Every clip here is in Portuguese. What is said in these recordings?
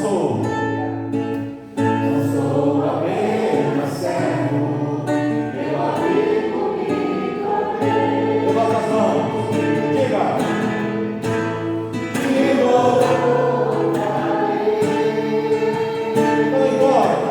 sou apenas servo, meu amigo me provei. Levanta as mãos, diga. Não importa.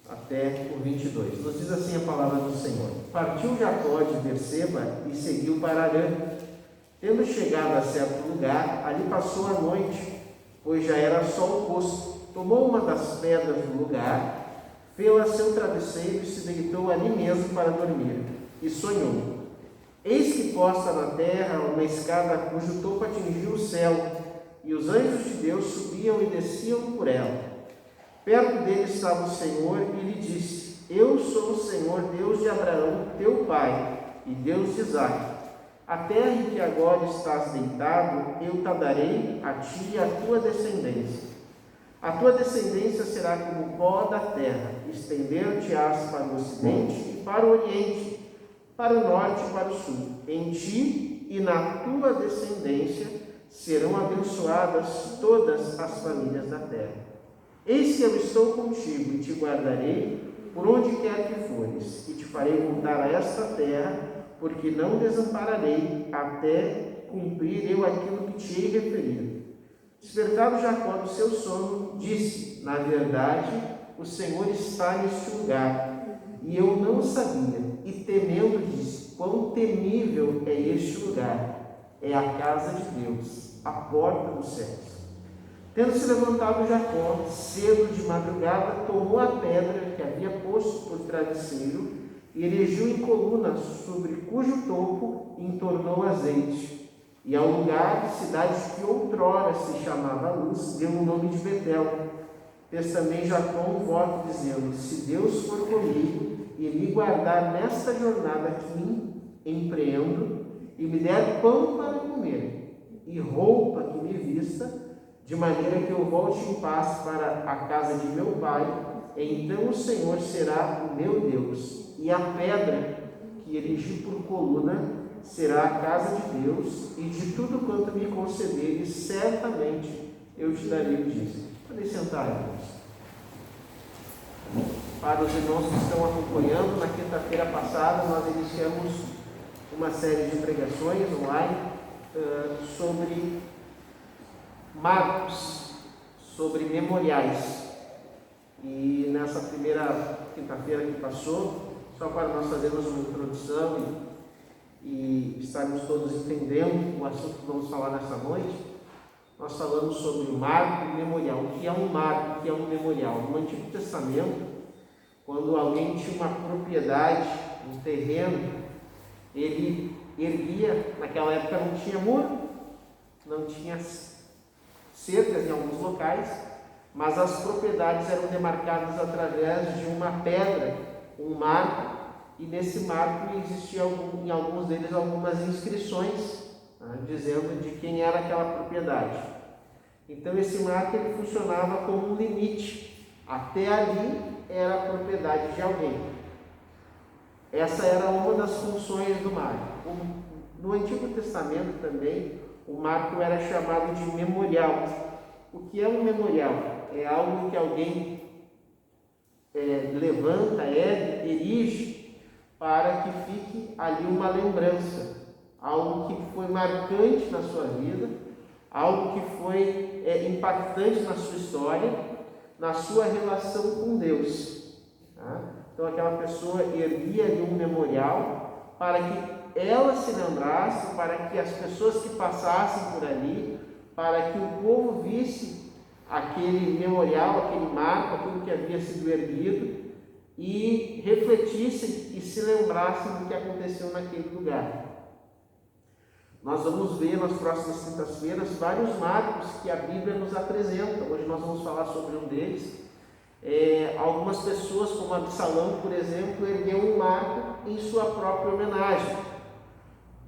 Até o 22. Nos diz assim a palavra do Senhor. Partiu Jacó de Berseba e seguiu para Harã. Tendo chegado a certo lugar, ali passou a noite, pois já era sol posto. Tomou uma das pedras do lugar, fê-la seu travesseiro e se deitou ali mesmo para dormir. E sonhou. Eis que posta na terra uma escada cujo topo atingiu o céu, e os anjos de Deus subiam e desciam por ela. Perto dele estava o Senhor e lhe disse: Eu sou o Senhor, Deus de Abraão, teu pai, e Deus de Isaque. A terra em que agora estás deitado, eu te darei a ti e a tua descendência. A tua descendência será como o pó da terra, estender-te-ás para o ocidente e para o oriente, para o norte e para o sul. Em ti e na tua descendência serão abençoadas todas as famílias da terra. Eis que eu estou contigo e te guardarei por onde quer que fores, e te farei voltar a esta terra, porque não desampararei até cumprir eu aquilo que te hei referido. Despertado Jacó do seu sono, disse: Na verdade, o Senhor está neste lugar, e eu não sabia. E temendo, disse: Quão temível é este lugar! É a casa de Deus, a porta dos céus. Tendo-se levantado Jacó, cedo de madrugada, tomou a pedra que havia posto por travesseiro e erigiu em coluna, sobre cujo topo entornou azeite. E ao lugar, cidade que outrora se chamava Luz, deu o nome de Betel. Fez também Jacó um voto, dizendo: se Deus for comigo e me guardar nesta jornada que empreendo, e me der pão para comer, e roupa que me vista, de maneira que eu volte em paz para a casa de meu pai, então o Senhor será o meu Deus, e a pedra que erigi por coluna será a casa de Deus, e de tudo quanto me concederes, certamente eu te darei o dízimo. Podem sentar, irmãos. Para os irmãos que estão acompanhando, na quinta-feira passada nós iniciamos uma série de pregações online sobre marcos, sobre memoriais. E nessa primeira quinta-feira que passou, só para nós fazermos uma introdução e estarmos todos entendendo o assunto que vamos falar nessa noite, nós falamos sobre o marco e o memorial. O que é um marco, o que é um memorial? No Antigo Testamento, quando alguém tinha uma propriedade, um terreno, ele erguia, naquela época não tinha muro, não tinha cercas em alguns locais, mas as propriedades eram demarcadas através de uma pedra, um marco, e nesse marco existia em alguns deles algumas inscrições, dizendo de quem era aquela propriedade. Então esse marco ele funcionava como um limite, até ali era a propriedade de alguém. Essa era uma das funções do marco. No Antigo Testamento também, o marco era chamado de memorial. O que é um memorial? É algo que alguém levanta, erige, para que fique ali uma lembrança, algo que foi marcante na sua vida, algo que foi impactante na sua história, na sua relação com Deus. Tá? Então aquela pessoa erguia ali um memorial para que ela se lembrasse, para que as pessoas que passassem por ali, para que o povo visse aquele memorial, aquele marco, aquilo que havia sido erguido, e refletissem e se lembrassem do que aconteceu naquele lugar. Nós vamos ver nas próximas quintas-feiras vários marcos que a Bíblia nos apresenta. Hoje nós vamos falar sobre um deles. Algumas pessoas, como Absalão, por exemplo, ergueu um marco em sua própria homenagem.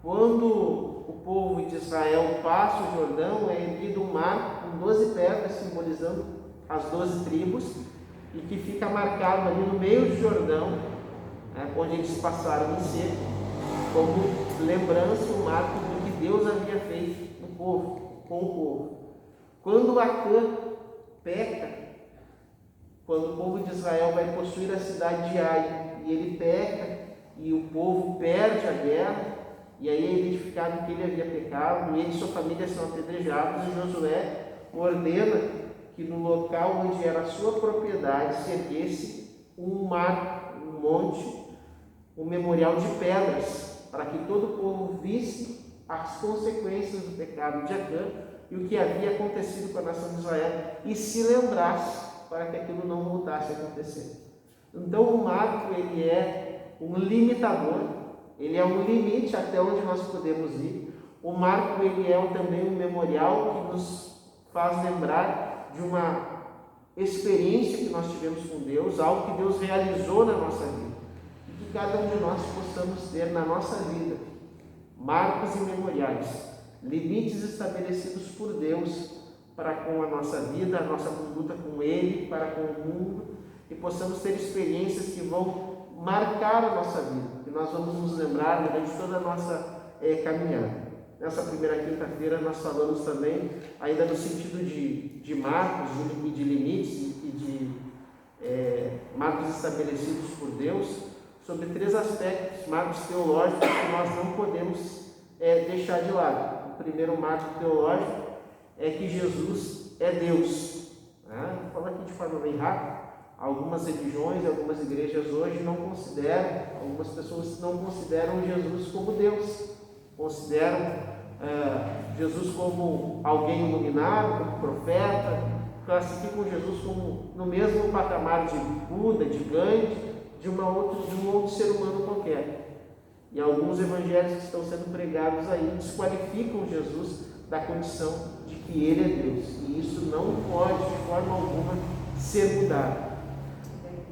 Quando o povo de Israel passa o Jordão, é erguido um marco com 12 pedras, simbolizando as 12 tribos, e que fica marcado ali no meio do Jordão, onde eles passaram em seco, como lembrança, um marco do que Deus havia feito no povo, com o povo. Quando Acã peca, quando o povo de Israel vai possuir a cidade de Ai, e ele peca, e o povo perde a guerra, e aí é identificado que ele havia pecado, e ele e sua família são apedrejados, e Josué ordena que no local onde era a sua propriedade se erguesse um marco, um monte, um memorial de pedras, para que todo o povo visse as consequências do pecado de Acã e o que havia acontecido com a nação de Israel e se lembrasse para que aquilo não voltasse a acontecer. Então o marco ele é um limitador, ele é um limite até onde nós podemos ir. O marco ele é também um memorial que nos faz lembrar de uma experiência que nós tivemos com Deus, algo que Deus realizou na nossa vida, e que cada um de nós possamos ter na nossa vida marcos e memoriais, limites estabelecidos por Deus para com a nossa vida, a nossa conduta com Ele, para com o mundo, e possamos ter experiências que vão marcar a nossa vida, que nós vamos nos lembrar durante toda a nossa caminhada. Nessa primeira quinta-feira nós falamos também, ainda no sentido de marcos, de limites e de marcos estabelecidos por Deus, sobre 3 aspectos, marcos teológicos que nós não podemos deixar de lado. O primeiro marco teológico é que Jesus é Deus. Vou falar aqui de forma bem rápida. Algumas religiões, algumas igrejas hoje não consideram, algumas pessoas não consideram Jesus como Deus. Consideram Jesus como alguém iluminado, como profeta, classificam Jesus como no mesmo patamar de Buda, de Gandhi, de um outro ser humano qualquer. E alguns evangelhos que estão sendo pregados aí desqualificam Jesus da condição de que ele é Deus. E isso não pode, de forma alguma, ser mudado.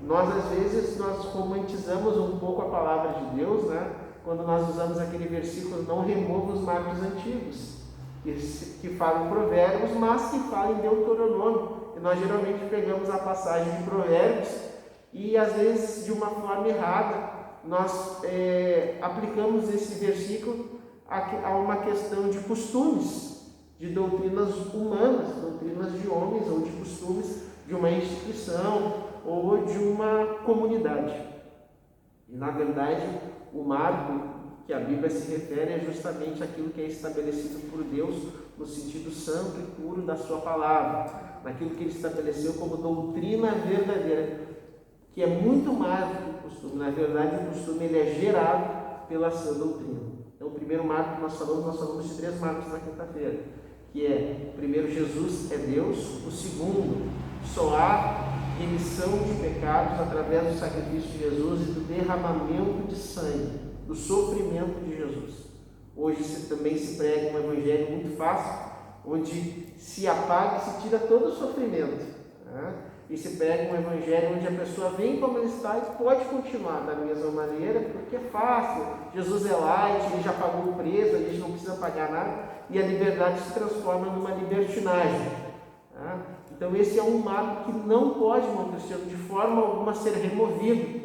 Nós, às vezes, nós romantizamos um pouco a palavra de Deus, né? Quando nós usamos aquele versículo, não remova os marcos antigos, que falam em Provérbios, mas que falam em Deuteronômio. E nós geralmente pegamos a passagem de Provérbios e, às vezes, de uma forma errada, nós aplicamos esse versículo a uma questão de costumes, de doutrinas humanas, doutrinas de homens ou de costumes de uma instituição ou de uma comunidade. E, na verdade, o marco que a Bíblia se refere é justamente aquilo que é estabelecido por Deus no sentido santo e puro da sua palavra, naquilo que ele estabeleceu como doutrina verdadeira, que é muito mais do que o costume. Na verdade, o costume ele é gerado pela sua doutrina. Então, o primeiro marco que nós falamos de 3 marcos na quinta-feira, que é, primeiro, Jesus é Deus. O segundo, só há remissão de pecados através do sacrifício de Jesus e do derramamento de sangue, do sofrimento de Jesus. Hoje também se prega um evangelho muito fácil, onde se apaga e se tira todo o sofrimento, né? E se prega um evangelho onde a pessoa vem como ela está e pode continuar da mesma maneira, porque é fácil. Jesus é light, ele já pagou o preço, a gente não precisa pagar nada, e a liberdade se transforma numa libertinagem, né? Então esse é um marco que não pode, irmão cristiano, de forma alguma ser removido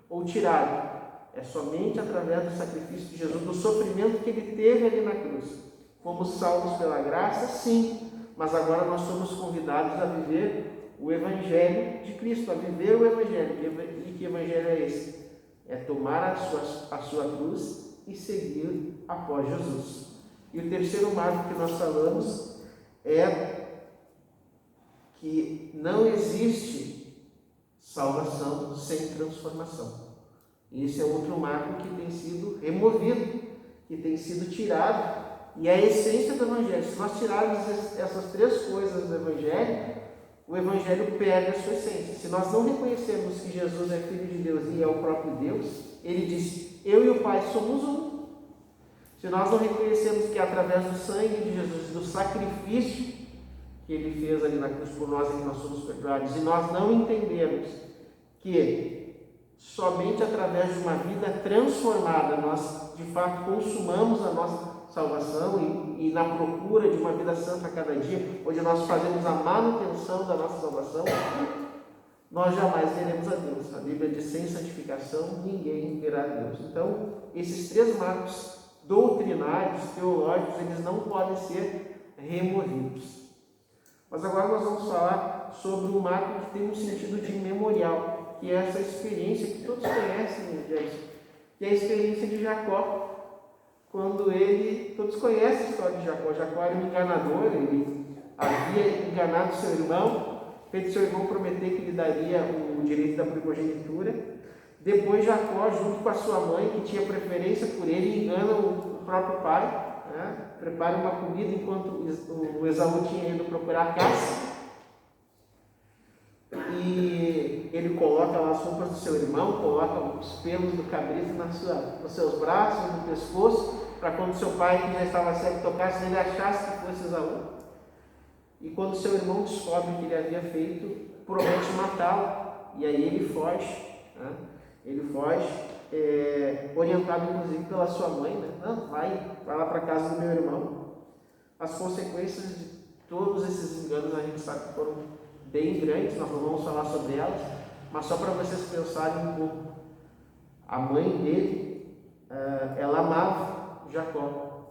ou tirado. É somente através do sacrifício de Jesus, do sofrimento que ele teve ali na cruz. Fomos salvos pela graça, sim, mas agora nós somos convidados a viver o Evangelho de Cristo, a viver o Evangelho. E que Evangelho é esse? É tomar a sua cruz e seguir após Jesus. E o terceiro marco que nós falamos é que não existe salvação sem transformação. Esse é outro marco que tem sido removido, que tem sido tirado. E a essência do Evangelho, se nós tirarmos essas 3 coisas do Evangelho, o Evangelho perde a sua essência. Se nós não reconhecermos que Jesus é Filho de Deus e é o próprio Deus, ele disse, eu e o Pai somos um. Se nós não reconhecermos que é através do sangue de Jesus, do sacrifício que ele fez ali na cruz por nós e que nós somos perdoados, e nós não entendermos que somente através de uma vida transformada nós de fato consumamos a nossa salvação e na procura de uma vida santa a cada dia, onde nós fazemos a manutenção da nossa salvação, nós jamais veremos a Deus. A Bíblia diz, sem santificação ninguém verá a Deus. Então, esses 3 marcos doutrinários, teológicos, eles não podem ser removidos. Mas agora nós vamos falar sobre um marco que tem um sentido de memorial, que é essa experiência que todos conhecem, que é a experiência de Jacó. Todos conhecem a história de Jacó. Jacó era um enganador, ele havia enganado seu irmão, feito seu irmão prometer que lhe daria o direito da primogenitura. Depois Jacó, junto com a sua mãe, que tinha preferência por ele, engana o próprio pai, né? Prepara uma comida enquanto o Esaú tinha ido procurar caça. E ele coloca lá as roupas do seu irmão, coloca os pelos do cabrito nos seus braços, no pescoço, para quando seu pai, que já estava cego, tocasse, ele achasse que fosse Esaú. E quando seu irmão descobre o que ele havia feito, promete matá-lo. E aí ele foge, né? Ele foge, orientado inclusive pela sua mãe, né? Não, vai lá para a casa do meu irmão. As consequências de todos esses enganos a gente sabe que foram bem grandes, nós não vamos falar sobre elas, mas só para vocês pensarem um pouco. A mãe dele, ela amava Jacó,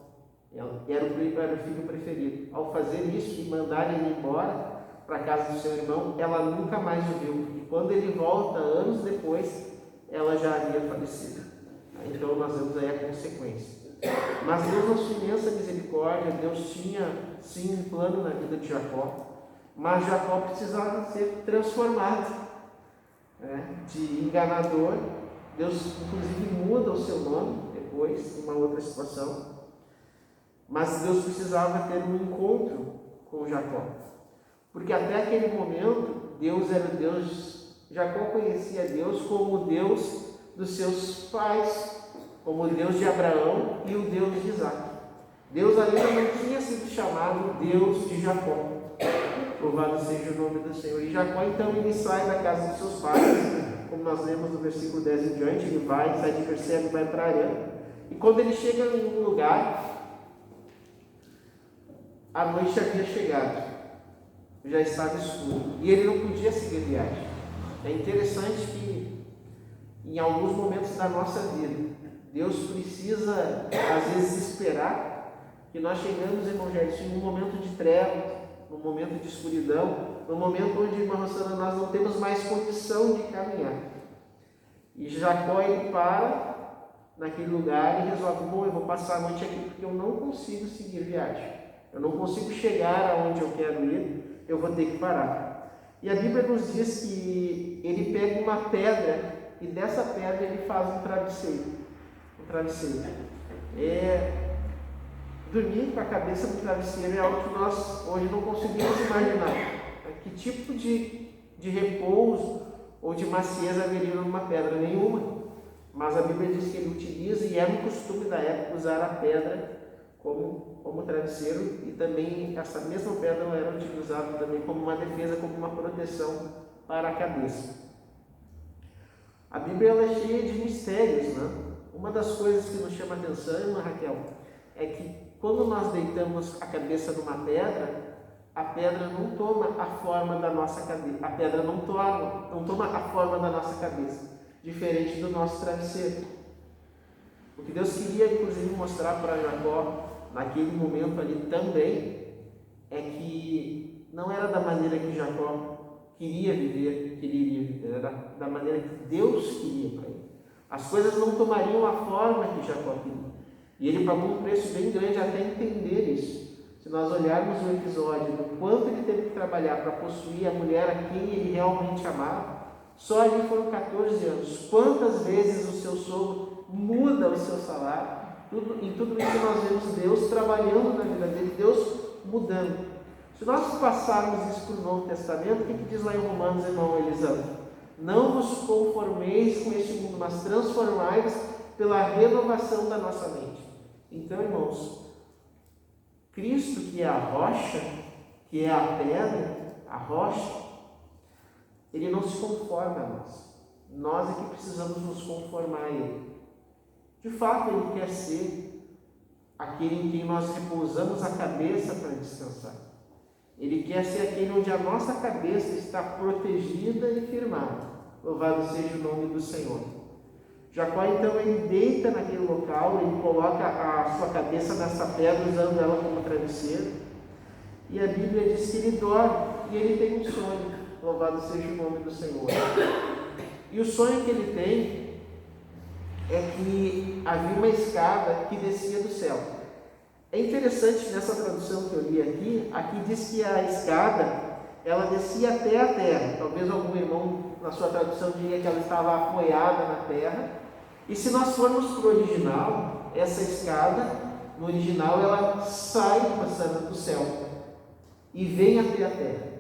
era o filho preferido. Ao fazer isso e mandar ele embora para a casa do seu irmão, ela nunca mais o viu. E quando ele volta, anos depois, ela já havia falecido. Então nós vemos aí a consequência. Mas Deus, na sua imensa misericórdia, Deus tinha sim um plano na vida de Jacó. Mas Jacó precisava ser transformado, né? De enganador. Deus inclusive muda o seu nome depois, em uma outra situação. Mas Deus precisava ter um encontro com Jacó. Porque até aquele momento, Deus era o Deus Jacó conhecia Deus como o Deus dos seus pais, como o Deus de Abraão e o Deus de Isaac. Deus ainda não tinha sido chamado Deus de Jacó. Louvado seja o nome do Senhor. E Jacó, então, ele sai da casa dos seus pais, como nós lemos no versículo 10 em diante, ele sai de Berseba e vai para Arã. E quando ele chega em um lugar, a noite havia chegado, já estava escuro, e ele não podia seguir viagem. É interessante que, em alguns momentos da nossa vida, Deus precisa, às vezes, esperar que nós chegamos, irmão Gerson, em um momento de trevas, num momento de escuridão, num momento onde, irmã Rosana, nós não temos mais condição de caminhar. E Jacó, ele para naquele lugar e resolve: bom, eu vou passar a noite aqui porque eu não consigo seguir viagem, eu não consigo chegar aonde eu quero ir, eu vou ter que parar. E a Bíblia nos diz que ele pega uma pedra e dessa pedra ele faz um travesseiro. Dormir com a cabeça no travesseiro é algo que nós hoje não conseguimos imaginar. Que tipo de repouso ou de macieza haveria numa pedra? Nenhuma. Mas a Bíblia diz que ele utiliza, e era um costume da época, usar a pedra como travesseiro, e também essa mesma pedra era utilizada também como uma defesa, como uma proteção para a cabeça. A Bíblia ela é cheia de mistérios, né? Uma das coisas que nos chama a atenção, irmã Raquel, é que quando nós deitamos a cabeça numa pedra, a pedra não toma a forma da nossa cabeça, a pedra não toma a forma da nossa cabeça, diferente do nosso travesseiro. O que Deus queria, inclusive, mostrar para Jacó, naquele momento ali também, é que não era da maneira que Jacó queria viver, era da maneira que Deus queria para ele. As coisas não tomariam a forma que Jacó queria. E ele pagou um preço bem grande até entender isso. Se nós olharmos o episódio do quanto ele teve que trabalhar para possuir a mulher a quem ele realmente amava, só ali foram 14 anos. Quantas vezes o seu sogro muda o seu salário? Em tudo isso nós vemos Deus trabalhando na vida dele, Deus mudando. Se nós passarmos isso para o Novo Testamento, o que diz lá em Romanos, irmão Elisandro? Não vos conformeis com este mundo, mas transformai-vos pela renovação da nossa mente. Então, irmãos, Cristo, que é a rocha, que é a pedra, a rocha, ele não se conforma a nós. Nós é que precisamos nos conformar a ele. De fato, ele quer ser aquele em quem nós repousamos a cabeça para descansar. Ele quer ser aquele onde a nossa cabeça está protegida e firmada. Louvado seja o nome do Senhor. Jacó, então, ele deita naquele local, ele coloca a sua cabeça nessa pedra, usando ela como travesseiro. E a Bíblia diz que ele dorme e ele tem um sonho. Louvado seja o nome do Senhor. E o sonho que ele tem é que havia uma escada que descia do céu. É interessante nessa tradução que eu li aqui diz que a escada, ela descia até a terra. Talvez algum irmão na sua tradução diria que ela estava apoiada na terra. E se nós formos para o original, essa escada, no original, ela sai passando do céu e vem até a terra.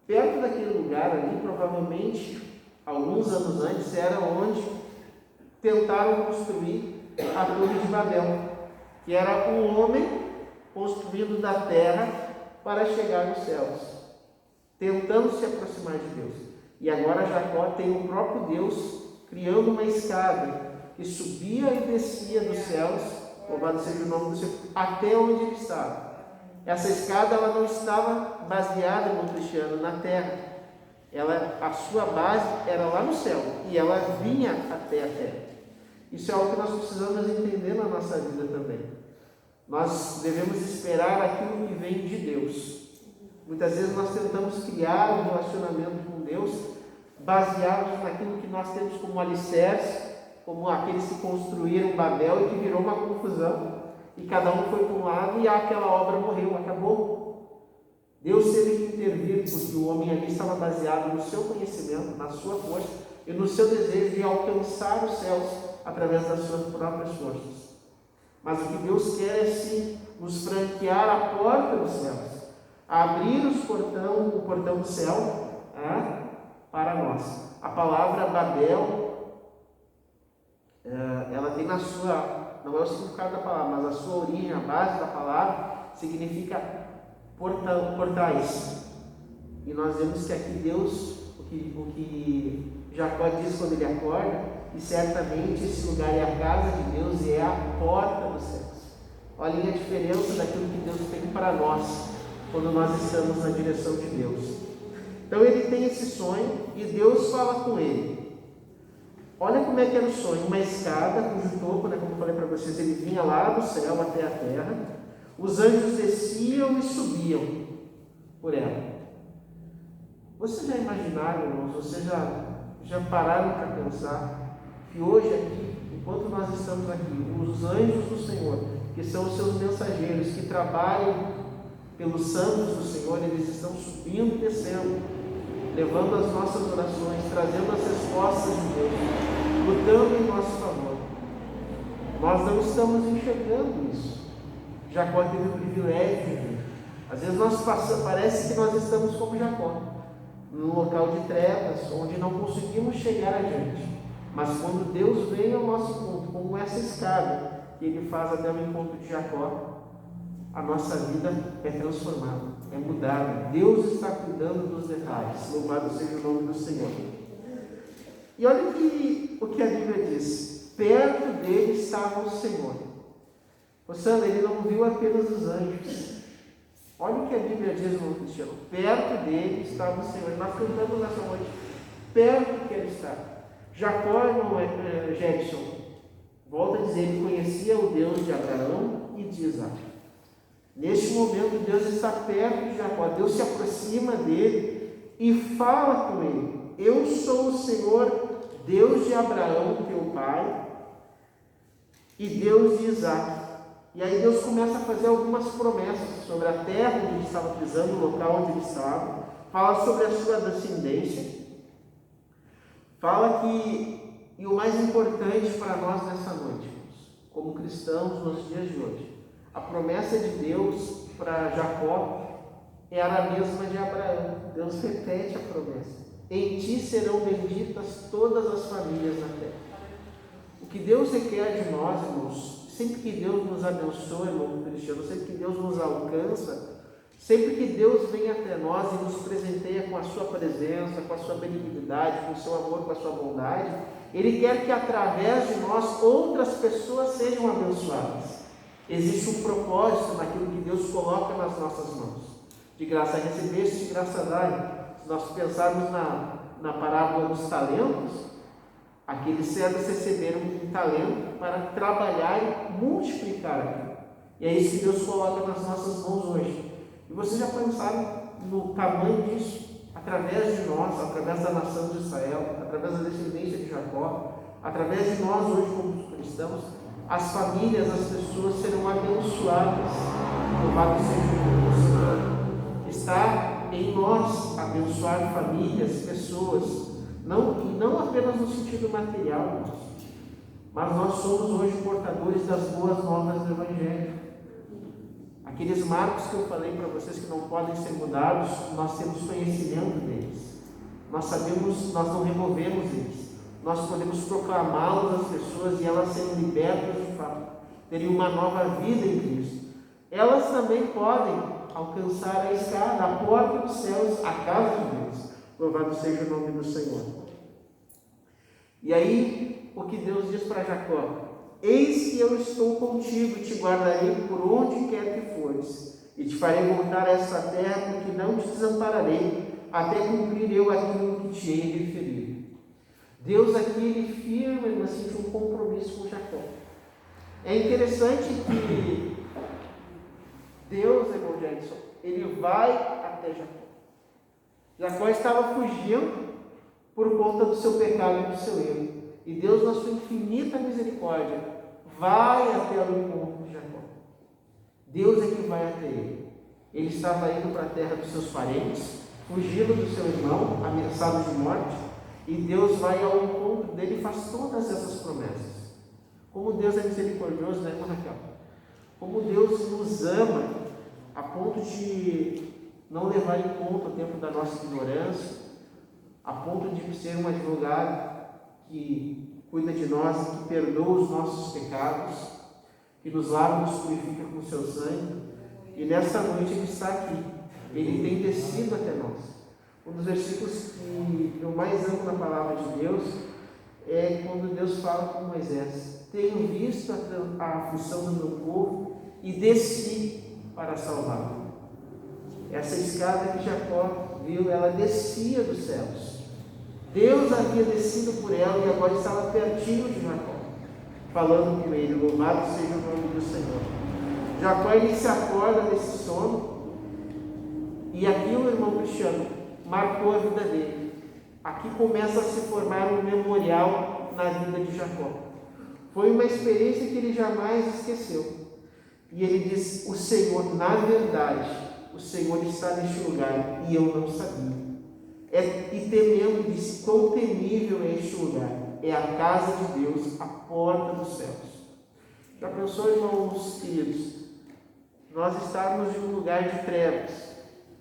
Perto daquele lugar ali, provavelmente, alguns anos antes, era onde tentaram construir a Torre de Babel, que era um homem construindo da terra para chegar nos céus, tentando se aproximar de Deus. E agora Jacó tem o próprio Deus criando uma escada que subia e descia dos céus, louvado seja o nome do Senhor, até onde ele estava. Essa escada ela não estava baseada, irmão Cristiano, na terra. A sua base era lá no céu e ela vinha até a terra. Isso é algo que nós precisamos entender na nossa vida também. Nós devemos esperar aquilo que vem de Deus. Muitas vezes nós tentamos criar um relacionamento com Deus baseados naquilo que nós temos como alicerce, como aqueles que construíram Babel e que virou uma confusão. E cada um foi para um lado e aquela obra morreu, acabou. Deus teve que intervir porque o homem ali estava baseado no seu conhecimento, na sua força e no seu desejo de alcançar os céus através das suas próprias forças. Mas o que Deus quer é sim nos franquear a porta dos céus, abrir o portão do céu, para nós. A palavra Babel, ela tem na sua, não é o significado da palavra, mas a sua origem, a base da palavra, significa portais. E nós vemos que aqui Deus, o que Jacó diz quando ele acorda, e certamente esse lugar é a casa de Deus e é a porta dos céus. Olhem a diferença daquilo que Deus tem para nós, quando nós estamos na direção de Deus. Então ele tem esse sonho e Deus fala com ele. Olha como é que era o sonho, uma escada cujo topo, como eu falei para vocês, ele vinha lá do céu até a terra, os anjos desciam e subiam por ela. Vocês já imaginaram, irmãos, vocês já pararam para pensar que hoje aqui, enquanto nós estamos aqui, os anjos do Senhor, que são os seus mensageiros, que trabalham pelos santos do Senhor, eles estão subindo e descendo, levando as nossas orações, trazendo as respostas de Deus, lutando em nosso favor. Nós não estamos enxergando isso. Jacó teve o privilégio de ver. Às vezes parece que nós estamos como Jacó, num local de trevas, onde não conseguimos chegar adiante. Mas quando Deus vem ao nosso encontro, como essa escada que Ele faz até o encontro de Jacó, a nossa vida é transformada, é mudada. Deus está cuidando dos detalhes. Louvado seja o nome do Senhor. E olha o que a Bíblia diz: perto dele estava o Senhor. Sandra, ele não viu apenas os anjos. Olha o que a Bíblia diz, irmão Cristiano. Perto dele estava o Senhor. Nós cantamos nessa noite. Perto que ele estava. Jacó, Jetson, volta a dizer, ele conhecia o Deus de Abraão e de Isaac. Neste momento, Deus está perto de Jacó. Deus se aproxima dele e fala com ele: eu sou o Senhor, Deus de Abraão, teu pai, e Deus de Isaac. E aí Deus começa a fazer algumas promessas sobre a terra onde ele estava pisando, o local onde ele estava. Fala sobre a sua descendência. Fala que, e o mais importante para nós nessa noite, como cristãos nos dias de hoje, a promessa de Deus para Jacó era a mesma de Abraão. Deus repete a promessa: em ti serão benditas todas as famílias na terra. O que Deus requer de nós, irmãos, sempre que Deus nos abençoa, irmão Cristiano, sempre que Deus nos alcança, sempre que Deus vem até nós e nos presenteia com a sua presença, com a sua benignidade, com o seu amor, com a sua bondade, Ele quer que através de nós outras pessoas sejam abençoadas. Existe um propósito naquilo que Deus coloca nas nossas mãos. De graça recebeste, de graça dai. Se nós pensarmos na parábola dos talentos, aqueles servos receberam um talento para trabalhar e multiplicar aquilo. E é isso que Deus coloca nas nossas mãos hoje. E vocês já pensaram no tamanho disso? Através de nós, através da nação de Israel, através da descendência de Jacó, através de nós hoje como cristãos, as famílias, as pessoas serão abençoadas. Louvado seja o Senhor. Está em nós abençoar famílias, pessoas, e não apenas no sentido material, mas nós somos hoje portadores das boas novas do Evangelho. Aqueles marcos que eu falei para vocês que não podem ser mudados, nós temos conhecimento deles. Nós sabemos, nós não removemos eles. Nós podemos proclamá-los às pessoas e elas serem libertas de fato, terem uma nova vida em Cristo. Elas também podem alcançar a escada, a porta dos céus, a casa de Deus. Louvado seja o nome do Senhor. E aí, o que Deus diz para Jacó: eis que eu estou contigo e te guardarei por onde quer que fores, e te farei voltar a esta terra, porque não te desampararei, até cumprir eu aquilo que te hei referido. Deus aqui, ele firma, ele assim, um compromisso com Jacó. É interessante que Deus, irmão Jackson, ele vai até Jacó. Jacó estava fugindo por conta do seu pecado e do seu erro. E Deus, na sua infinita misericórdia, vai até o encontro de Jacó. Deus é que vai até ele. Ele estava indo para a terra dos seus parentes, fugindo do seu irmão, ameaçado de morte, e Deus vai ao encontro dele e faz todas essas promessas. Como Deus é misericordioso, né, Raquel? Como Deus nos ama a ponto de não levar em conta o tempo da nossa ignorância, a ponto de ser um advogado que cuida de nós e que perdoa os nossos pecados, que nos lava e nos purifica com o seu sangue. E nesta noite Ele está aqui, Ele tem descido até nós. Um dos versículos que eu mais amo na palavra de Deus é quando Deus fala com Moisés: tenho visto a aflição do meu povo e desci para salvá-lo. Essa escada que Jacó viu, ela descia dos céus. Deus havia descido por ela e agora estava pertinho de Jacó, falando com ele. Louvado seja o nome do Senhor. Jacó, ele se acorda desse sono, e aqui o irmão Cristiano marcou a vida dele. Aqui começa a se formar um memorial na vida de Jacó. Foi uma experiência que ele jamais esqueceu. E ele diz: o Senhor, na verdade, o Senhor está neste lugar e eu não sabia. E temendo, disse: quão temível é este lugar, é a casa de Deus, a porta dos céus. Já pensou, irmãos queridos, nós estarmos em um lugar de trevas,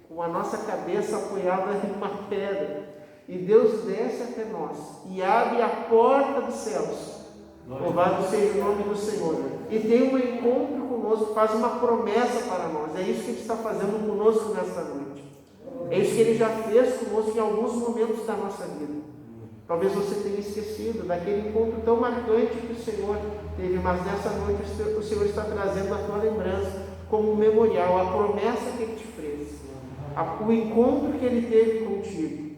com a nossa cabeça apoiada em uma pedra, e Deus desce até nós e abre a porta dos céus. Louvado seja o nome do Senhor. E tem um encontro conosco, faz uma promessa para nós. É isso que Ele está fazendo conosco nesta noite. É isso que Ele já fez conosco em alguns momentos da nossa vida. Talvez você tenha esquecido daquele encontro tão marcante que o Senhor teve, mas nessa noite o Senhor está trazendo a tua lembrança como um memorial, a promessa que Ele te fez, o encontro que Ele teve contigo.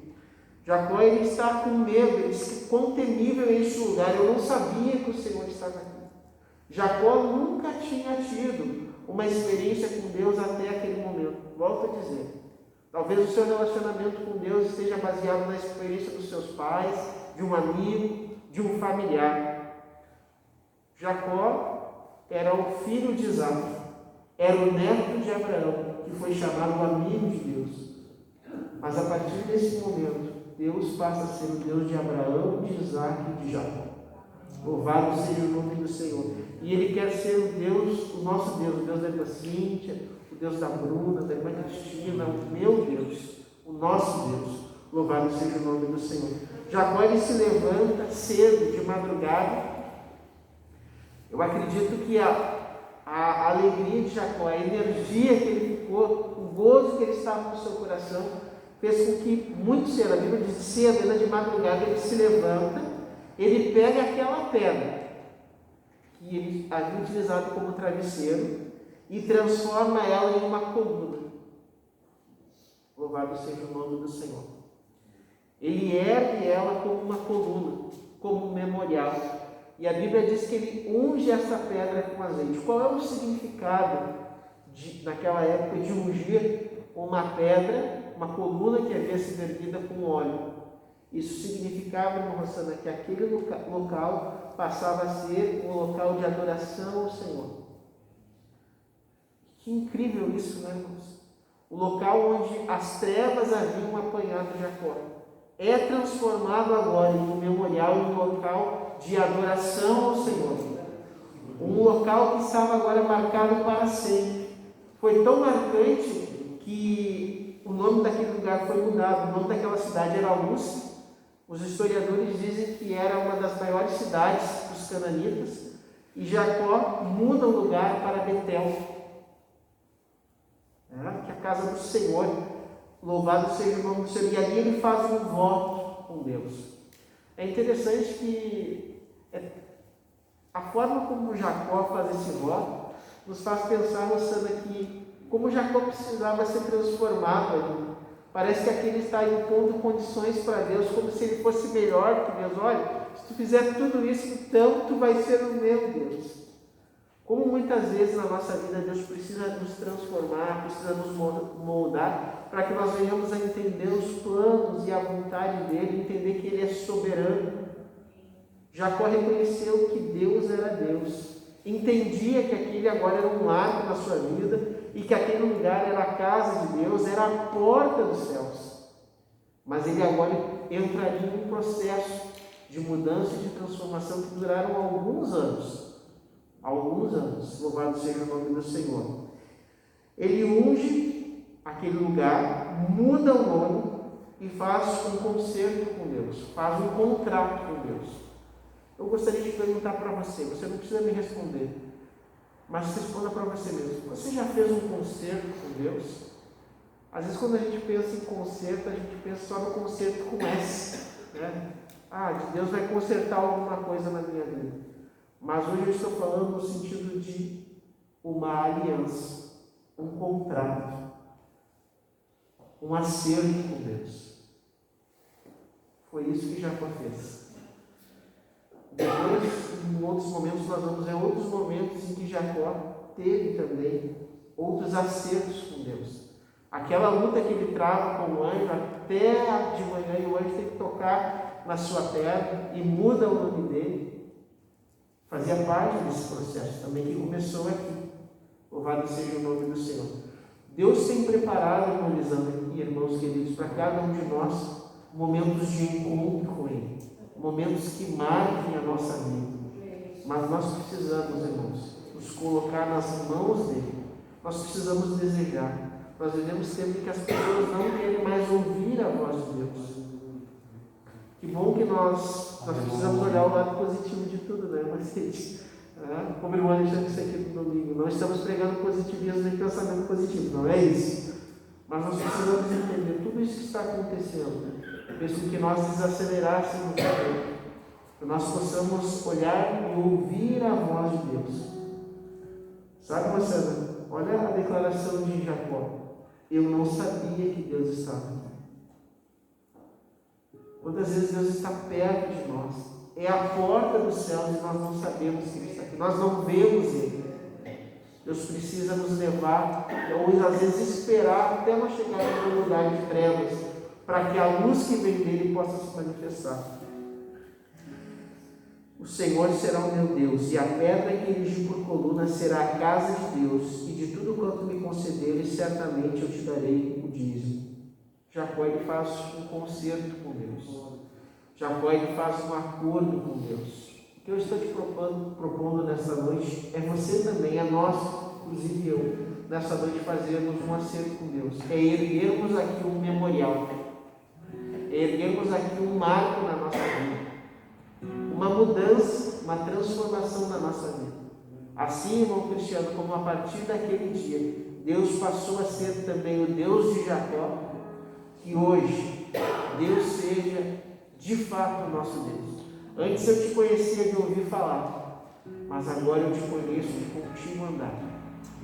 Jacó, ele está com medo, ele diz: quão temível é este lugar, eu não sabia que o Senhor estava aqui. Jacó nunca tinha tido uma experiência com Deus até aquele momento. Volto a dizer, talvez o seu relacionamento com Deus esteja baseado na experiência dos seus pais, de um amigo, de um familiar. Jacó era o filho de Isaac, era o neto de Abraão, que foi chamado amigo de Deus. Mas a partir desse momento, Deus passa a ser o Deus de Abraão, de Isaac e de Jacó. Louvado seja o nome do Senhor. E Ele quer ser o Deus, o nosso Deus, o Deus da irmã Cíntia, o Deus da Bruna, da irmã Cristina, o meu Deus, o nosso Deus. Louvado seja o nome do Senhor. Jacó, ele se levanta cedo, de madrugada. Eu acredito que a alegria de Jacó, a energia que ele ficou, o gozo que ele estava no seu coração, fez com que muito cedo, a Bíblia diz cedo, ainda de madrugada, ele se levanta, ele pega aquela pedra que ele havia utilizado como travesseiro e transforma ela em uma coluna. Louvado seja o nome do Senhor. Ele ergue ela como uma coluna, como um memorial. E a Bíblia diz que ele unge essa pedra com azeite. Qual é o significado naquela época de ungir uma pedra, uma coluna que havia sido erguida com óleo? Isso significava, irmão Rosana, que aquele local passava a ser um local de adoração ao Senhor. Que incrível isso, né, irmãos? O local onde as trevas haviam apanhado Jacó é transformado agora em um memorial, em um local de adoração ao Senhor. Um local que estava agora marcado para sempre. Foi tão marcante que o nome daquele lugar foi mudado. O nome daquela cidade era Luz. Os historiadores dizem que era uma das maiores cidades dos cananitas. E Jacó muda o lugar para Betel, que é a casa do Senhor. Louvado seja o nome do Senhor. E ali ele faz um voto com Deus. É interessante que a forma como Jacó faz esse voto nos faz pensar, mostrando aqui, como Jacó precisava ser transformado ali. Parece que aqui ele está impondo condições para Deus, como se ele fosse melhor que Deus. Olha, se tu fizer tudo isso, então tu vai ser o meu Deus. Como muitas vezes na nossa vida Deus precisa nos transformar, precisa nos moldar, para que nós venhamos a entender os planos e a vontade dele, entender que ele é soberano. Jacó reconheceu que Deus era Deus, entendia que aquele agora era um marco na sua vida, e que aquele lugar era a casa de Deus, era a porta dos céus. Mas ele agora entraria em um processo de mudança e de transformação que duraram alguns anos. Alguns anos, louvado seja o nome do Senhor. Ele unge aquele lugar, muda o nome, e faz um concerto com Deus, faz um contrato com Deus. Eu gostaria de perguntar para você, você não precisa me responder, mas responda para você mesmo. Você já fez um concerto com Deus? Às vezes quando a gente pensa em concerto, a gente pensa só no concerto com S, né? Deus vai consertar alguma coisa na minha vida. Mas hoje eu estou falando no sentido de uma aliança, um contrato, um acerto com Deus. Foi isso que Jacó fez. Depois, em outros momentos, nós vamos ver outros momentos em que Jacó teve também outros acertos com Deus. Aquela luta que ele trava com o anjo, até de manhã, e o anjo tem que tocar na sua perna e muda o nome dele. Fazia parte desse processo também, que começou aqui. Louvado seja o nome do Senhor. Deus tem preparado, irmão Lisandro e irmãos queridos, para cada um de nós, momentos de encontro com Ele. Momentos que marquem a nossa vida. Mas nós precisamos, irmãos, nos colocar nas mãos dele. Nós precisamos desejar. Nós vivemos tempo que as pessoas não querem mais ouvir a voz de Deus. Que bom que nós precisamos olhar o lado positivo de tudo, né, Marcete? Como o irmão Alexandre disse aqui no domingo, não estamos pregando positivismo nem pensamento positivo, não é isso. Mas nós precisamos entender tudo isso que está acontecendo. Fez com que nós desacelerássemos, que nós possamos olhar e ouvir a voz de Deus. Sabe, moçada? Olha a declaração de Jacó. Eu não sabia que Deus estava aqui. Quantas vezes Deus está perto de nós? É a porta dos céus e nós não sabemos que Ele está aqui. Nós não vemos Ele. Deus precisa nos levar, ou às vezes esperar até nós chegarmos num lugar de trevas, para que a luz que vem dele possa se manifestar. O Senhor será o meu Deus, e a pedra que erigi por coluna será a casa de Deus, e de tudo quanto me concederes, certamente eu te darei o dízimo. Jacó ele faz um concerto com Deus. Jacó ele faz um acordo com Deus. O que eu estou te propondo nessa noite é você também, é nós, inclusive eu, nessa noite fazermos um acerto com Deus. É erguermos aqui um memorial. É erguermos aqui um marco na nossa vida. Uma mudança, uma transformação na nossa vida. Assim, irmão Cristiano, como a partir daquele dia, Deus passou a ser também o Deus de Jacó, que hoje Deus seja de fato o nosso Deus. Antes eu te conhecia de ouvir falar, mas agora eu te conheço de contigo andar.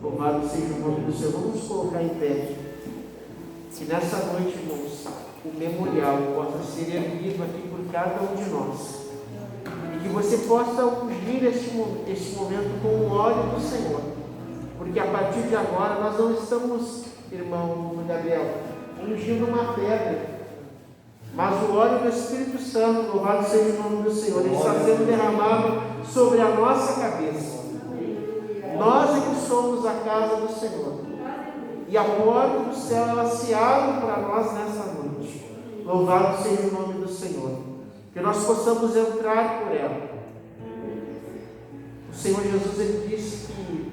Louvado seja o nome do Senhor. Vamos nos colocar em pé. Que nessa noite, irmãos, o memorial possa ser erguido aqui por cada um de nós. E que você possa ungir este momento com o óleo do Senhor. Porque a partir de agora nós não estamos, irmão Gabriel, ungindo uma pedra. Mas o óleo do Espírito Santo, louvado seja o nome do Senhor, ele está sendo derramado sobre a nossa cabeça. Nós é que somos a casa do Senhor. E a porta do céu, ela se abre para nós nessa noite. Louvado seja o nome do Senhor. Que nós possamos entrar por ela. O Senhor Jesus, ele disse que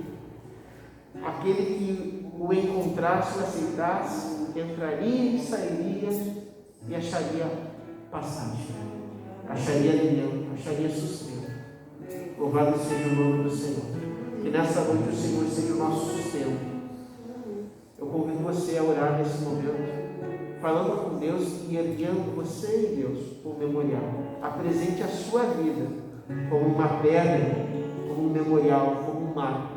aquele que o encontrasse, o aceitasse, entraria e sairia e acharia passagem, acharia alimento, acharia sustento. Louvado seja o nome do Senhor. Que nessa noite o Senhor seja o nosso sustento. Eu convido você a orar nesse momento, falando com Deus e erguendo você e Deus o memorial. Apresente a sua vida como uma pedra, como um memorial, como um marco.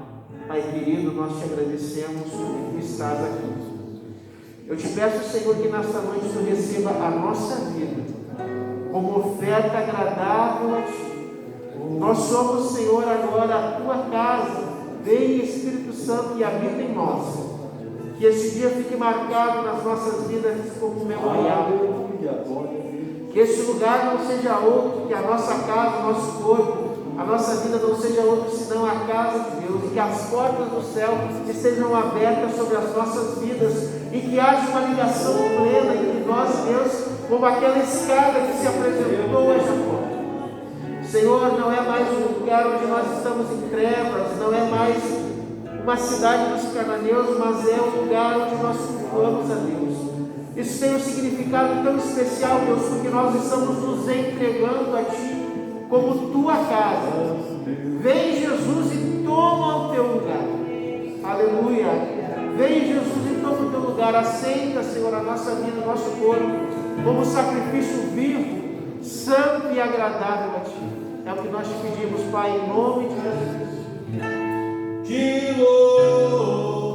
Pai querido, nós te agradecemos por tu estás aqui. Eu te peço, Senhor, que nesta noite tu receba a nossa vida como oferta agradável a ti. Nós somos, Senhor, agora a tua casa. Vem, Espírito Santo, e habita em nós. Que esse dia fique marcado nas nossas vidas como um memorial. Que esse lugar não seja outro que a nossa casa, o nosso corpo, a nossa vida não seja outra senão a casa de Deus, e que as portas do céu estejam abertas sobre as nossas vidas, e que haja uma ligação plena entre nós e Deus, como aquela escada que se apresentou a Jacó. Senhor, não é mais um lugar onde nós estamos em trevas, não é mais uma cidade dos cananeus, mas é um lugar onde nós cultuamos a Deus. Isso tem um significado tão especial, Deus, porque nós estamos nos entregando a Ti como Tua casa. Vem, Jesus, e toma o Teu lugar. Aleluia. Vem, Jesus, e toma o Teu lugar. Aceita, Senhor, a nossa vida, o nosso corpo, como sacrifício vivo, santo e agradável a Ti. É o que nós te pedimos, Pai, em nome de Jesus. Te louvarei.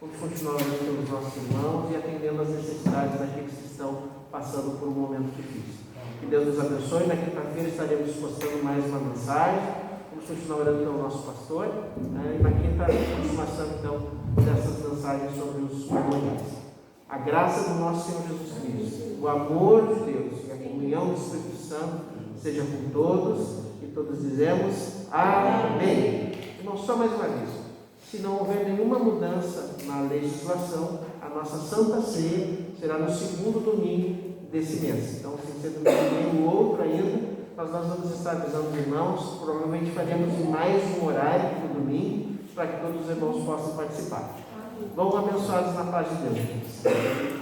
Vamos continuar orando pelos nossos irmãos e atendendo as necessidades daqueles que estão passando por um momento difícil. Que Deus nos abençoe. Na quinta-feira estaremos postando mais uma mensagem. Vamos continuar orando pelo nosso pastor. E na quinta, continuação então dessas mensagens sobre os memoriais. A graça do nosso Senhor Jesus Cristo, o amor de Deus e a comunhão do Espírito Santo seja com todos. E todos dizemos amém. Irmão, só mais uma vez. Se não houver nenhuma mudança na legislação, a nossa Santa Ceia será no segundo domingo desse mês. Então, se você não o outro ainda, nós vamos estar avisando os irmãos. Provavelmente faremos em mais um horário no domingo, para que todos os irmãos possam participar. Vão abençoados na paz de Deus.